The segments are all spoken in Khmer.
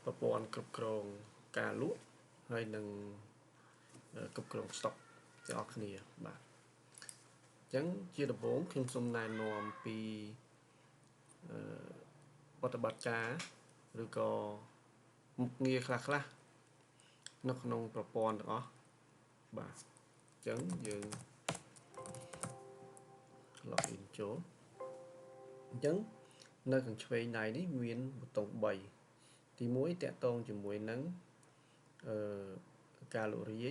ប្រព័ន្ធគ្រប់គ្រងការលក់ហើយនឹងគ្រប់គ្រង stock ទាំងអស់គ្នាបាទអញ្ចឹងជាដំបូងខ្ញុំសូមណែនាំពីប្រតិបត្តិការឬក៏មុខងារខ្លះៗនៅក្នុងប្រព័ន្ធទាំងអស់បាទអញ្ចឹងយើង login ចូលអញ្ចឹងនៅខាងឆ្វេងដៃនេះមានប៊ូតុង3ទី1តាក់ទងជាមួយនឹងការលក់រាយ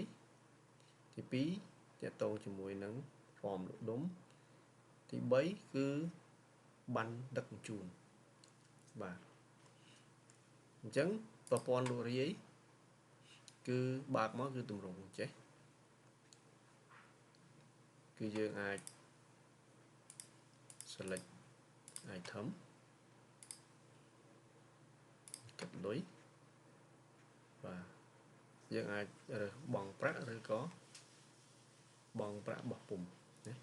ទី2តាក់ទងជាមួយនឹង form លក់ដុំទី3គឺប័ណ្ណដឹកជញ្ជូនបាទអញ្ចឹងប្រព័ន្ធលក់រាយគឺបើកមកគឺទម្រង់ចេះគឺយើងអាច select item កាត់លុយបាទយើងអាចរើសបង់ប្រាក់ឬក៏បង់ប្រាក់បោះពុម្ពណា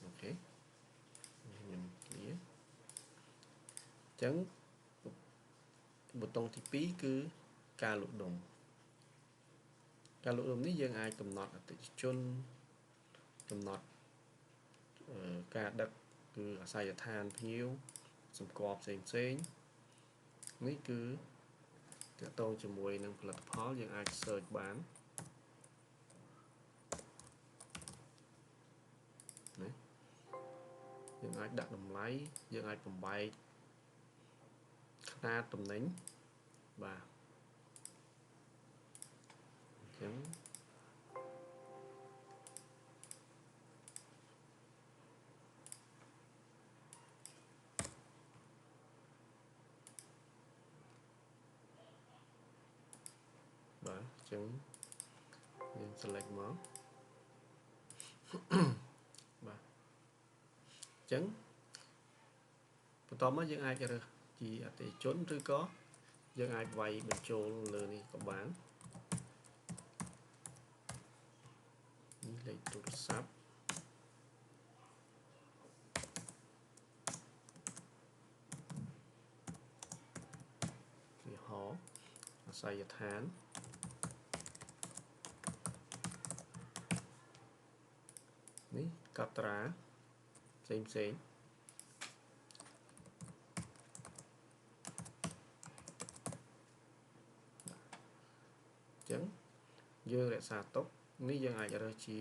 អូខេខ្ញុំគ្លៀអញ្ចឹងប៊ូតុងទី2គឺការលក់ដុំនេះយើងអាចកំណត់អតិថិជនកំណត់ការដឹកគឺអាស័យដ្ឋានភ្ញៀវសម្គាល់ផ្សេងនេះគឺទាក់ទងជាមួយនឹងផលិតផលយើងអាច search បានណាយើងអាចដាក់តម្លៃយើងអាចបំបែកຂະຫນາດតំណែងបាទអញ្ចឹងបាទអញ្ចឹងយើង select មកបាទអញ្ចឹងបន្តមកយើងអាចរើសជាអតិថិជនឬក៏យើងអាចវាយបញ្ចូលលើនេះក៏បាននេះលេខទូរស័ព្ទវាហោអាស័យដ្ឋាននេះកត់ត្រាផ្សេងអញ្ចឹងយើងរក្សាទុកនេះយើងអាចរើសជា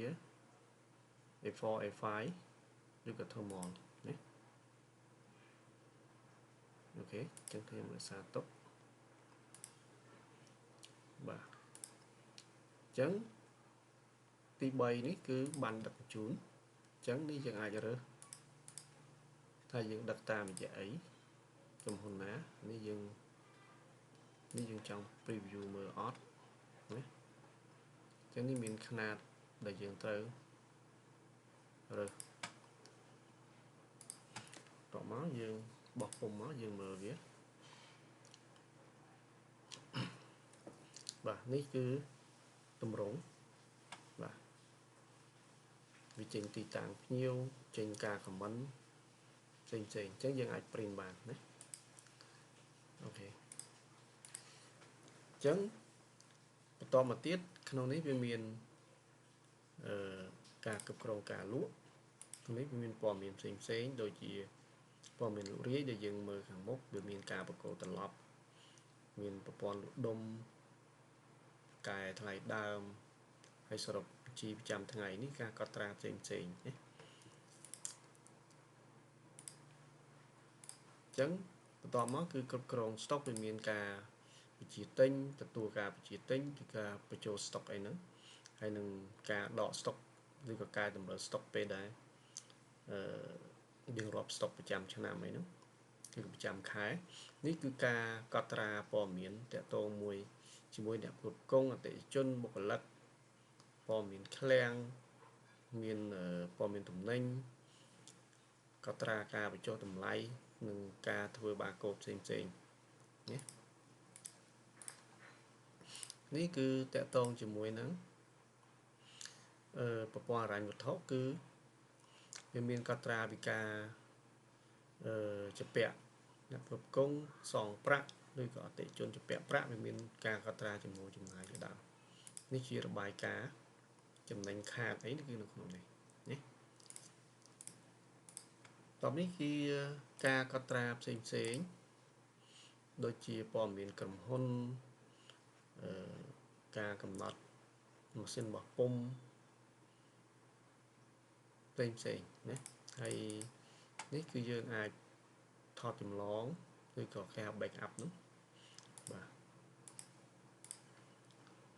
A4 A5 ឬក៏ thermal ណាអូខេអញ្ចឹងខ្ញុំរក្សាទុកបាទអញ្ចឹងទី3នេះគឺប័ណ្ណដឹកជញ្ជូនអញ្ចឹងនេះយើងអាចរើសថាយើងដឹកតាមរយៈអីក្រុមហ៊ុនណានេះយើងចង់ preview មើលអត់ណាអញ្ចឹងនេះមានຂະຫນາດដែលយើងត្រូវរើសតមកយើងបោះពុម្ពមកយើងមើលវាបាទនេះគឺទម្រង់បាទវាចេញទីតាំងភ្ញៀវចេញការ comment ផ្សេងអញ្ចឹងយើងអាច print បានណាអូខេអញ្ចឹងបន្តមកទៀតក្នុងនេះវាមានការគ្រប់គ្រងការលក់ក្នុងនេះវាមានព័ត៌មានផ្សេងដូចជាព័ត៌មានលក់រាយដែលយើងមើលខាងមុខវាមានការបង្កត្រឡប់មានប្រព័ន្ធលក់ដុំកែថ្លៃដើមហើយសរុបជីប្រចាំថ្ងៃនេះការកត់ត្រាផ្សេងណាអញ្ចឹងបន្តមកគឺគ្រប់គ្រង stock វាមានការបញ្ជាទិញទទួលការបញ្ជាទិញគឺការបញ្ចូល stock អីហ្នឹងហើយនឹងការដក stock ឬក៏ការតម្រូវ stock ពេលដែរយើងរាប់ stock ប្រចាំឆ្នាំអីហ្នឹងគឺប្រចាំខែនេះគឺការកត់ត្រាព័ត៌មានតាក់ទងមួយជាមួយអ្នកគ្រប់គ្រងអតិថិជនបុគ្គលិកព័ត៌មានឃ្លាំងមានព័ត៌មានទំនិញកត់ត្រាការបញ្ចុះតម្លៃនិងការធ្វើបាកូដផ្សេងណានេះគឺតាក់ទងជាមួយនឹងប្រព័ន្ធហិរញ្ញវត្ថុគឺវាមានកត់ត្រាពីការជំពាក់ អ្នកប្រកងសងប្រាក់ឬក៏អតិជនជំពាក់ប្រាក់វាមានការកត់ត្រាចំនួនចំណាយជាដើមនេះជារបាយការណ៍ចំណេញខាតអីគឺនៅក្នុងនេះណាតបនេះគឺការកត់ត្រាផ្សេងដូចជាព័ត៌មានក្រុមហ៊ុនការកំណត់ម៉ាស៊ីនបោះពុម្ពផ្សេងណាហើយនេះគឺយើងអាចថតចម្លងឬក៏គេហៅ backup នោះបាទ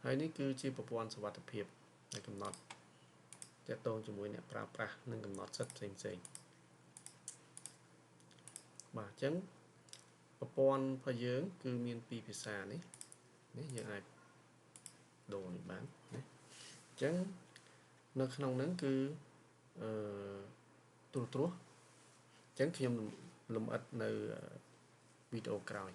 ហើយនេះគឺជាប្រព័ន្ធសុវត្ថិភាពដែលកំណត់ទាក់ទងជាមួយអ្នកប្រើប្រាស់និងកំណត់សិទ្ធិផ្សេងបាទអញ្ចឹងប្រព័ន្ធរបស់យើងគឺមានពីរភាសានេះយើងអាចដូរនេះបានណាអញ្ចឹងនៅក្នុងហ្នឹងគឺទូរទស្សន៍អញ្ចឹងខ្ញុំលម្អិតនៅវីដេអូក្រោយ